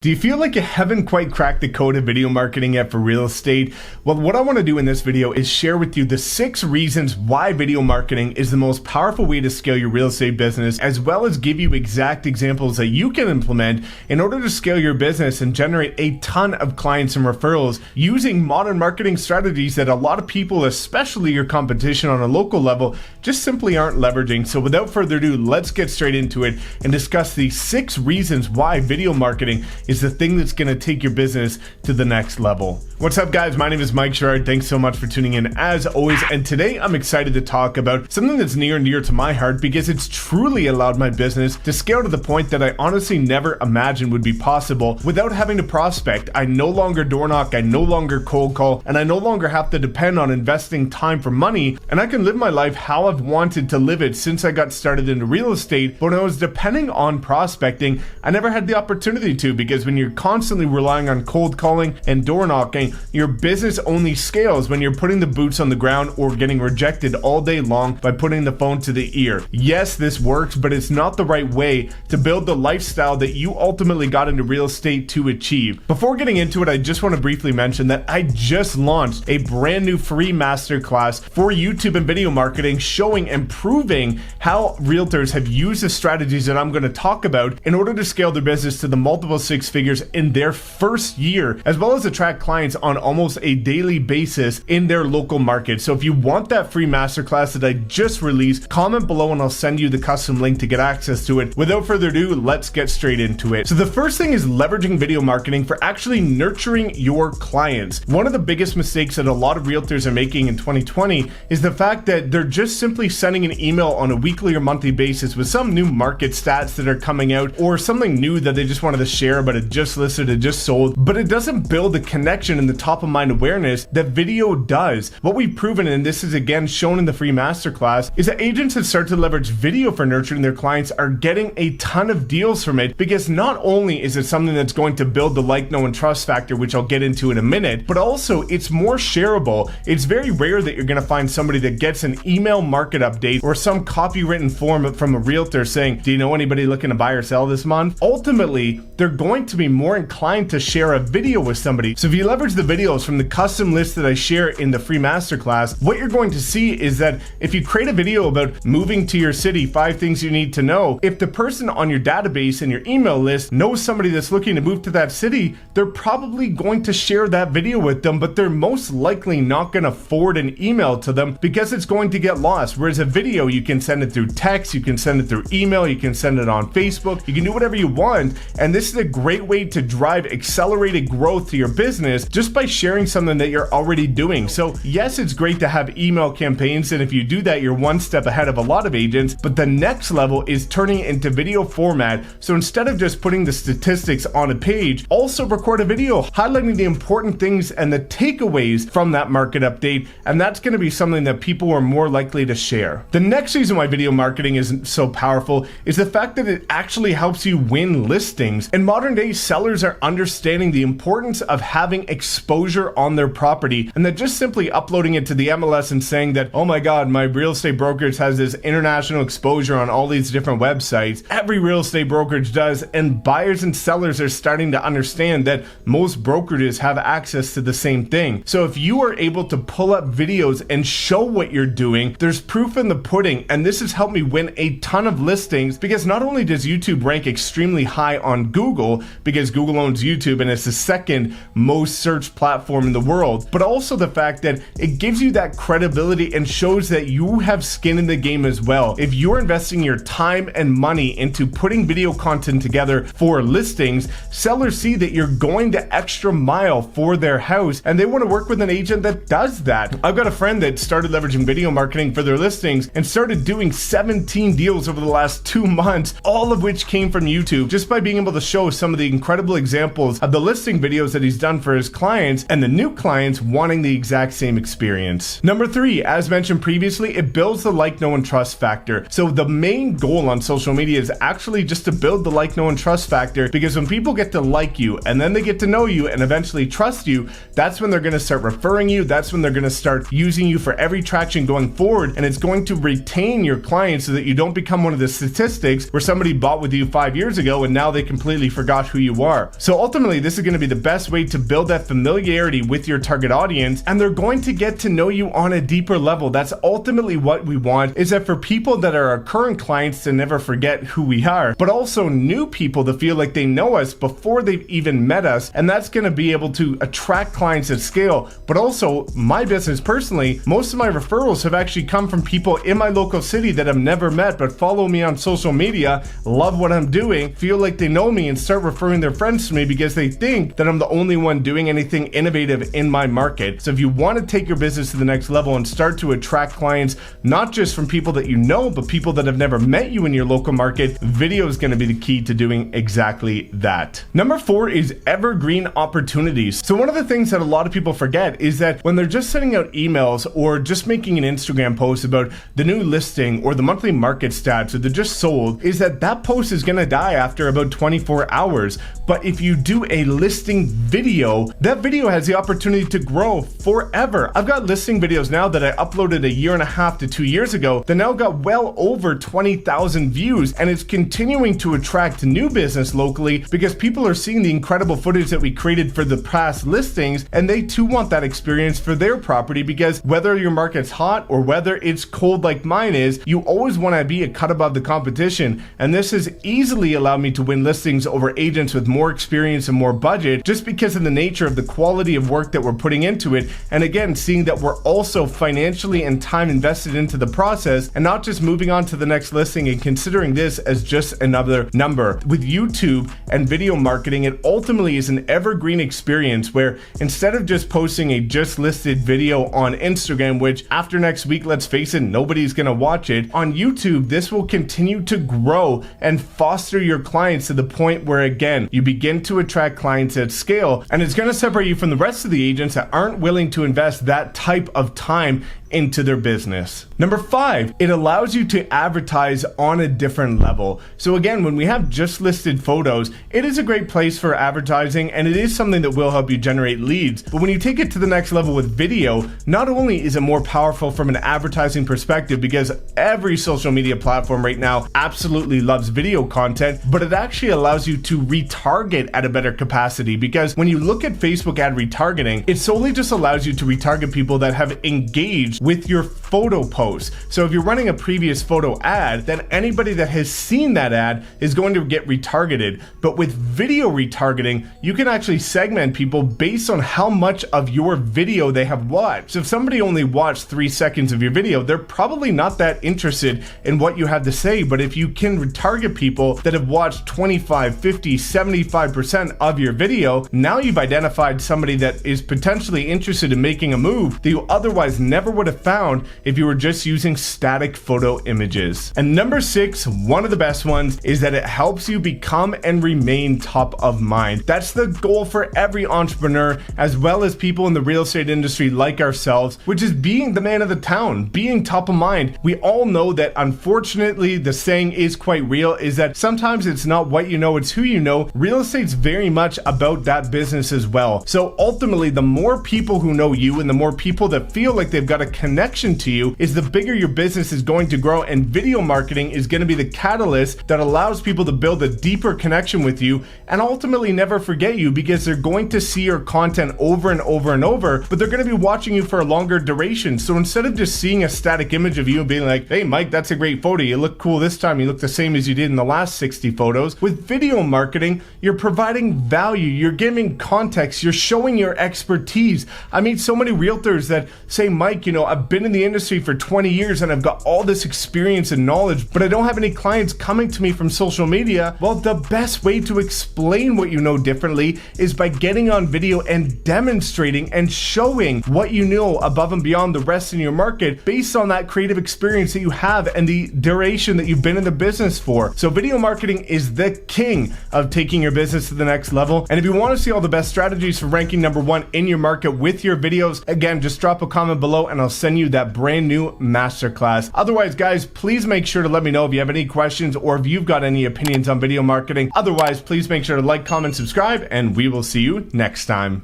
Do you feel like you haven't quite cracked the code of video marketing yet for real estate? Well, what I want to do in this video is share with you the 6 reasons why video marketing is the most powerful way to scale your real estate business, as well as give you exact examples that you can implement in order to scale your business and generate a ton of clients and referrals using modern marketing strategies that a lot of people, especially your competition on a local level, just simply aren't leveraging. So without further ado, let's get straight into it and discuss the 6 reasons why video marketing is the thing that's going to take your business to the next level. What's up, guys? My name is Mike Sherrard. Thanks so much for tuning in as always. And today I'm excited to talk about something that's near and dear to my heart because it's truly allowed my business to scale to the point that I honestly never imagined would be possible without having to prospect. I no longer door knock, I no longer cold call, and I no longer have to depend on investing time for money. And I can live my life how I've wanted to live it since I got started into real estate. But when I was depending on prospecting, I never had the opportunity to, because when you're constantly relying on cold calling and door knocking, your business only scales when you're putting the boots on the ground or getting rejected all day long by putting the phone to the ear. Yes, this works, but it's not the right way to build the lifestyle that you ultimately got into real estate to achieve. Before getting into it, I just want to briefly mention that I just launched a brand new free masterclass for YouTube and video marketing, showing and proving how realtors have used the strategies that I'm going to talk about in order to scale their business to the multiple 6 figures in their first year, as well as attract clients on almost a daily basis in their local market. So if you want that free masterclass that I just released, comment below and I'll send you the custom link to get access to it. Without further ado, let's get straight into it. So the first thing is leveraging video marketing for actually nurturing your clients. One of the biggest mistakes that a lot of realtors are making in 2020 is the fact that they're just simply sending an email on a weekly or monthly basis with some new market stats that are coming out or something new that they just wanted to share, but it just listed, it just sold, but it doesn't build the connection and the top of mind awareness that video does. What we've proven, and this is again shown in the free masterclass, is that agents that start to leverage video for nurturing their clients are getting a ton of deals from it, because not only is it something that's going to build the like, know, and trust factor, which I'll get into in a minute, but also it's more shareable. It's very rare that you're going to find somebody that gets an email market update or some copywritten form from a realtor saying, do you know anybody looking to buy or sell this month? Ultimately, they're going to be more inclined to share a video with somebody. So if you leverage the videos from the custom list that I share in the free masterclass, what you're going to see is that if you create a video about moving to your city, 5 things you need to know, if the person on your database and your email list knows somebody that's looking to move to that city, they're probably going to share that video with them, but they're most likely not going to forward an email to them because it's going to get lost. Whereas a video, you can send it through text, you can send it through email, you can send it on Facebook, you can do whatever you want. And this is a great way to drive accelerated growth to your business just by sharing something that you're already doing. So yes, it's great to have email campaigns, and if you do that, you're one step ahead of a lot of agents, but the next level is turning it into video format. So instead of just putting the statistics on a page, also record a video highlighting the important things and the takeaways from that market update, and that's going to be something that people are more likely to share. The next reason why video marketing isn't so powerful is the fact that it actually helps you win listings. In modern day, sellers are understanding the importance of having exposure on their property, and that just simply uploading it to the MLS and saying that, oh my God, my real estate brokerage has this international exposure on all these different websites. Every real estate brokerage does, and buyers and sellers are starting to understand that most brokerages have access to the same thing. So if you are able to pull up videos and show what you're doing, there's proof in the pudding, and this has helped me win a ton of listings, because not only does YouTube rank extremely high on Google, because Google owns YouTube and it's the second most searched platform in the world, but also the fact that it gives you that credibility and shows that you have skin in the game as well. If you're investing your time and money into putting video content together for listings, sellers see that you're going the extra mile for their house, and they want to work with an agent that does that. I've got a friend that started leveraging video marketing for their listings and started doing 17 deals over the last 2 months, all of which came from YouTube, just by being able to show some of the incredible examples of the listing videos that he's done for his clients, and the new clients wanting the exact same experience. Number 3, as mentioned previously, it builds the like, know, and trust factor. So the main goal on social media is actually just to build the like, know, and trust factor, because when people get to like you and then they get to know you and eventually trust you, that's when they're going to start referring you. That's when they're going to start using you for every traction going forward, and it's going to retain your clients so that you don't become one of the statistics where somebody bought with you 5 years ago and now they completely forgot who you are. So ultimately, this is going to be the best way to build that familiarity with your target audience, and they're going to get to know you on a deeper level. That's ultimately what we want, is that for people that are our current clients to never forget who we are, but also new people to feel like they know us before they've even met us. And that's going to be able to attract clients at scale. But also my business personally, most of my referrals have actually come from people in my local city that I've never met, but follow me on social media, love what I'm doing, feel like they know me, and start referring their friends to me because they think that I'm the only one doing anything innovative in my market. So if you want to take your business to the next level and start to attract clients, not just from people that you know, but people that have never met you in your local market, video is going to be the key to doing exactly that. Number 4 is evergreen opportunities. So one of the things that a lot of people forget is that when they're just sending out emails or just making an Instagram post about the new listing or the monthly market stats or the just sold, is that post is going to die after about 24 hours. But if you do a listing video, that video has the opportunity to grow forever. I've got listing videos now that I uploaded 1.5 to 2 years ago that now got well over 20,000 views, and it's continuing to attract new business locally because people are seeing the incredible footage that we created for the past listings, and they too want that experience for their property, because whether your market's hot or whether it's cold like mine is, you always want to be a cut above the competition. And this has easily allowed me to win listings over agents with more experience and more budget, just because of the nature of the quality of work that we're putting into it. And again, seeing that we're also financially and time invested into the process, and not just moving on to the next listing and considering this as just another number. With YouTube and video marketing, it ultimately is an evergreen experience where instead of just posting a just listed video on Instagram, which after next week, let's face it, nobody's going to watch it, on YouTube, this will continue to grow and foster your clients to the point where, again, you begin to attract clients at scale, and it's going to separate you from the rest of the agents that aren't willing to invest that type of time into their business. Number 5, it allows you to advertise on a different level. So again, when we have just listed photos, it is a great place for advertising, and it is something that will help you generate leads. But when you take it to the next level with video, not only is it more powerful from an advertising perspective, because every social media platform right now absolutely loves video content, but it actually allows you to retarget at a better capacity, because when you look at Facebook ad retargeting, it solely just allows you to retarget people that have engaged with your photo post. So if you're running a previous photo ad, then anybody that has seen that ad is going to get retargeted. But with video retargeting, you can actually segment people based on how much of your video they have watched. So if somebody only watched 3 seconds of your video, they're probably not that interested in what you have to say. But if you can retarget people that have watched 25, 50, 75% of your video, now you've identified somebody that is potentially interested in making a move that you otherwise never would have found if you were just using static photo images. And number 6, one of the best ones, is that it helps you become and remain top of mind. That's the goal for every entrepreneur, as well as people in the real estate industry like ourselves, which is being the man of the town, being top of mind. We all know that, unfortunately, the saying is quite real, is that sometimes it's not what you know, it's who you know. Real estate's very much about that business as well. So ultimately, the more people who know you and the more people that feel like they've got a connection to you, is the bigger your business is going to grow. And video marketing is going to be the catalyst that allows people to build a deeper connection with you and ultimately never forget you, because they're going to see your content over and over and over, but they're going to be watching you for a longer duration. So instead of just seeing a static image of you and being like, hey Mike, that's a great photo, you look cool this time, you look the same as you did in the last 60 photos. With video marketing, you're providing value, you're giving context, you're showing your expertise. I meet so many realtors that say, Mike, I've been in the industry for 20 years and I've got all this experience and knowledge, but I don't have any clients coming to me from social media. Well, the best way to explain what you know differently is by getting on video and demonstrating and showing what you know above and beyond the rest in your market based on that creative experience that you have and the duration that you've been in the business for. So video marketing is the king of taking your business to the next level. And if you want to see all the best strategies for ranking number 1 in your market with your videos, again, just drop a comment below and I'll send you that brand new masterclass. Otherwise, guys, please make sure to let me know if you have any questions or if you've got any opinions on video marketing. Otherwise, please make sure to like, comment, subscribe, and we will see you next time.